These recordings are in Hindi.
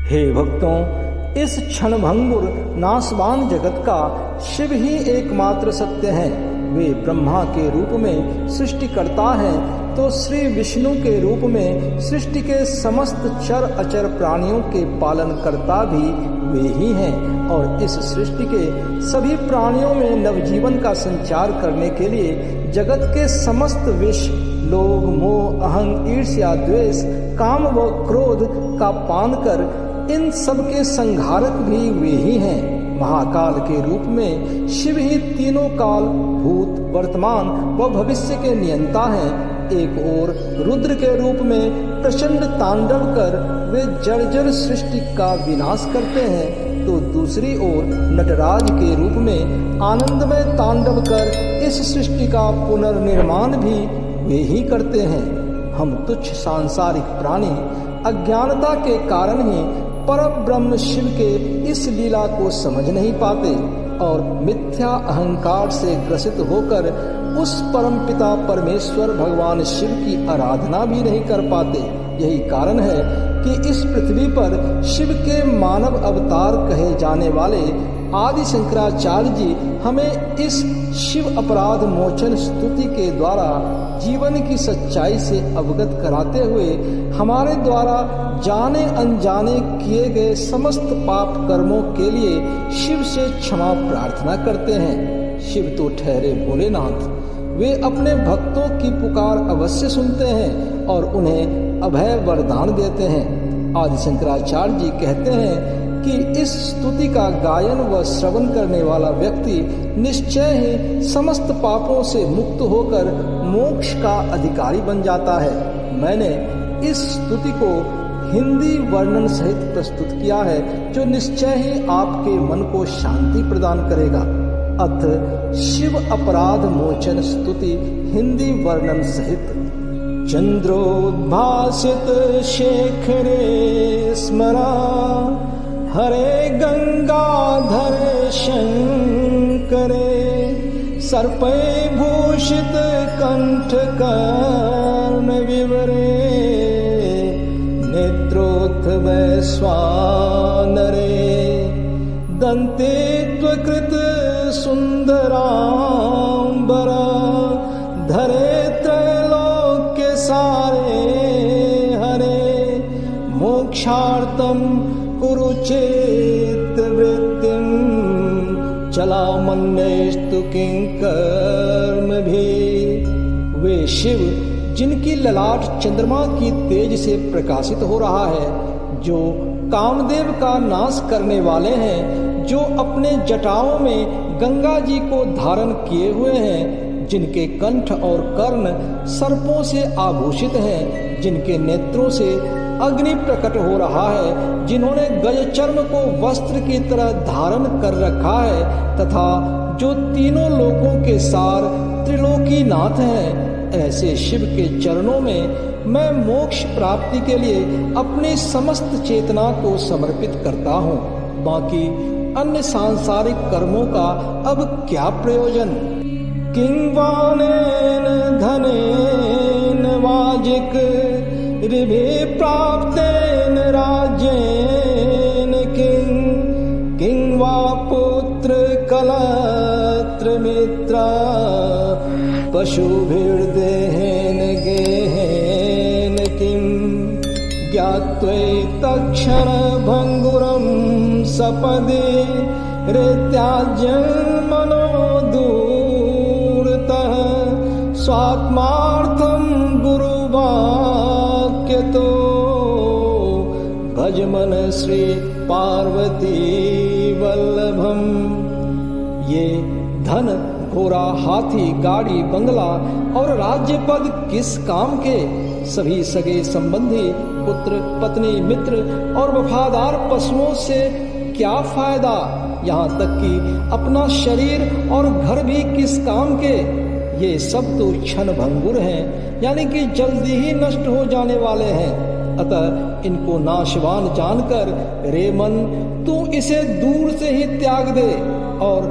हे भक्तों, इस क्षणभंगुर नाशवान जगत का शिव ही एकमात्र सत्य है। वे ब्रह्मा के रूप में सृष्टिकर्ता हैं, तो श्री विष्णु के रूप में सृष्टि के समस्त चर अचर प्राणियों के पालनकर्ता भी वे ही हैं। और इस सृष्टि के सभी प्राणियों में नवजीवन का संचार करने के लिए जगत के समस्त विष, लोभ, मोह, अहंग, ईर्ष्या, द्वेष, काम व क्रोध का पान कर इन सब के संहारक भी वे ही हैं। महाकाल के रूप में शिव ही तीनों काल, भूत, वर्तमान व भविष्य के नियंता हैं। एक ओर रुद्र के रूप में प्रचंड तांडव कर वे जर्जर सृष्टि का विनाश करते हैं, तो दूसरी ओर नटराज के रूप में आनंदमय तांडव कर इस सृष्टि का पुनर्निर्माण भी वे ही करते हैं। हम तुच्छ सांसारिक प्राणी अज्ञानता के कारण ही परम ब्रह्म शिव के इस लीला को समझ नहीं पाते और मिथ्या अहंकार से ग्रसित होकर उस परम पिता परमेश्वर भगवान शिव की आराधना भी नहीं कर पाते। यही कारण है कि इस पृथ्वी पर शिव के मानव अवतार कहे जाने वाले आदि शंकराचार्य जी हमें इस शिव अपराध मोचन स्तुति के द्वारा जीवन की सच्चाई से अवगत कराते हुए हमारे द्वारा जाने अनजाने किए गए समस्त पाप कर्मों के लिए शिव से क्षमा प्रार्थना करते हैं। शिव तो ठहरे भोलेनाथ, वे अपने भक्तों की पुकार अवश्य सुनते हैं और उन्हें अभय वरदान देते हैं। आदि शंकराचार्य जी कहते हैं कि इस स्तुति का गायन व श्रवण करने वाला व्यक्ति निश्चय ही समस्त पापों से मुक्त होकर मोक्ष का अधिकारी बन जाता है। मैंने इस स्तुति को हिंदी वर्णन सहित प्रस्तुत किया है, जो निश्चय ही आपके मन को शांति प्रदान करेगा। अथ शिव अपराध मोचन स्तुति हिंदी वर्णन सहित। चंद्रोद्भासित शेखरे स्मरा, हरे गंगाधर शंकरे, सर्पै भूषित कंठ कर्ण विवरे, नेत्रोत्थव स्वानरे, दन्ते त्वकृत सुंदरांबरा, धरे त्रैलोक्य सारे, हरे मोक्षार्थम कुरुचेत वृत्तिम, चला मन्यस्तु किंकर्म भी। वे शिव जिनकी ललाट चंद्रमा की तेज से प्रकाशित हो रहा है, जो कामदेव का नाश करने वाले हैं, जो अपने जटाओं में गंगा जी को धारण किए हुए हैं, जिनके कंठ और कर्ण सर्पों से आभूषित हैं, जिनके नेत्रों से अग्नि प्रकट हो रहा है, जिन्होंने गजचर्म को वस्त्र की तरह धारण कर रखा है, तथा जो तीनों लोकों के सार त्रिलोकी नाथ हैं, ऐसे शिव के चरणों में मैं मोक्ष प्राप्ति के लिए अपनी समस्त चेतना को समर्पित करता हूँ। बाकी अन्य सांसारिक कर्मों का अब क्या प्रयोजन। किंवानेन धनेन वाजिक ऋभे प्राप्तेन राज्येन, किं वा पुत्र कलत्र मित्र, पशुभिर्देहेन गेहेन, किं ज्ञात्वैतक्षण भंगुरं सपदे, रित्याज्यं मनो दूरतः, स्वात्मार्थं गुरुवाक्यतो, भजमन श्री पार्वती वल्लभम। ये धन, घोड़ा, हाथी, गाड़ी, बंगला और राज्य पद किस काम के? सभी सगे संबंधी, पुत्र, पत्नी, मित्र और वफादार पशुओं से क्या फायदा? यहाँ तक कि अपना शरीर और घर भी किस काम के? ये सब तो क्षण भंगुर हैं, यानी कि जल्दी ही नष्ट हो जाने वाले हैं। अतः इनको नाशवान जानकर रे मन, तू इसे दूर से ही त्याग दे और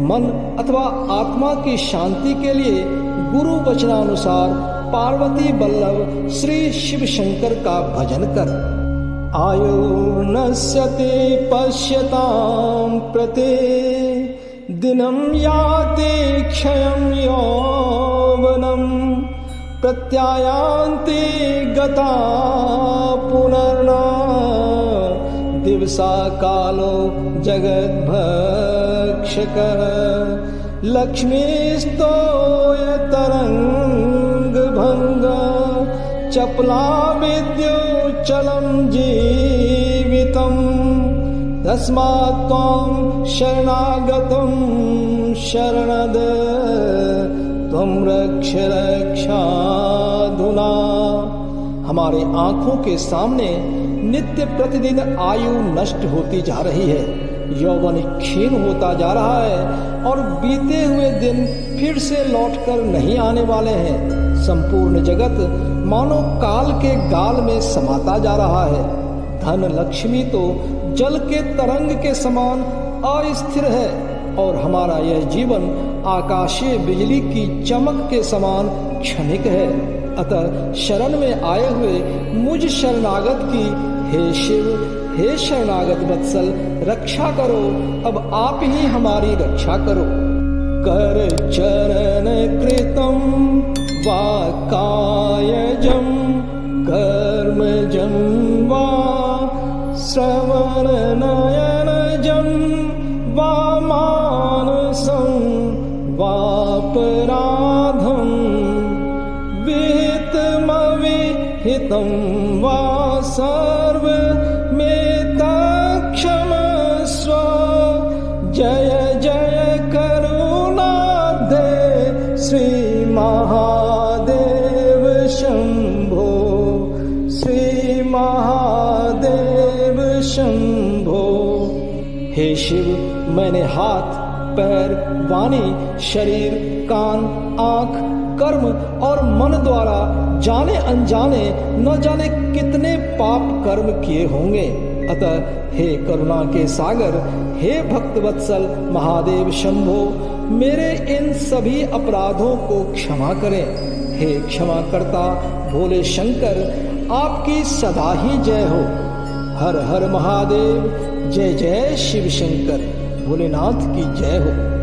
मन अथवा आत्मा की शांति के लिए गुरु वचनानुसार पार्वती वल्लभ श्री शिव शंकर का भजन कर। आयुर्नश्यति पश्यतां प्रति दिनं याति क्षयं यौवनं प्रत्यायान्ति गता पुनर्न दिवसा कालो जगद्भक्षकः लक्ष्मीस्तोय तरङ्गभङ्ग चपला विद्युच्चलं जीवितं तस्मात् त्वां शरणागतं शरणद त्वं रक्ष रक्षाधुना। हमारे आंखों के सामने नित्य प्रतिदिन आयु नष्ट होती जा रही है, यौवन क्षीण होता जा रहा है और बीते हुए दिन फिर से लौटकर नहीं आने वाले हैं। संपूर्ण जगत मानो काल के गाल में समाता जा रहा है। धन लक्ष्मी तो जल के तरंग के समान अस्थिर है और हमारा यह जीवन आकाशीय बिजली की चमक के समान क्षणिक है। अतः शरण में आए हुए मुझ शरणागत की हे शिव, हे शरणागत वत्सल रक्षा करो, अब आप ही हमारी रक्षा करो। कर चरण कृतं वा कायजं कर्मजं वा श्रवणनयनजं वा मानसं वापराधं विहितमविहितं वा सर्वमेतत्क्षमस्व। जय जय करुणाब्धे श्री महादेव शंभो, श्री महादेव शंभो। हे शिव, मैंने हाथ पैर वाणी शरीर कान आंख कर्म और मन द्वारा जाने अनजाने न जाने कितने पाप कर्म किए होंगे। अतः हे करुणा के सागर, हे भक्त वत्सल महादेव शंभो, मेरे इन सभी अपराधों को क्षमा करें। हे क्षमा करता भोले शंकर, आपकी सदा ही जय हो। हर हर महादेव, जय जय शिव शंकर, भोलेनाथ की जय हो।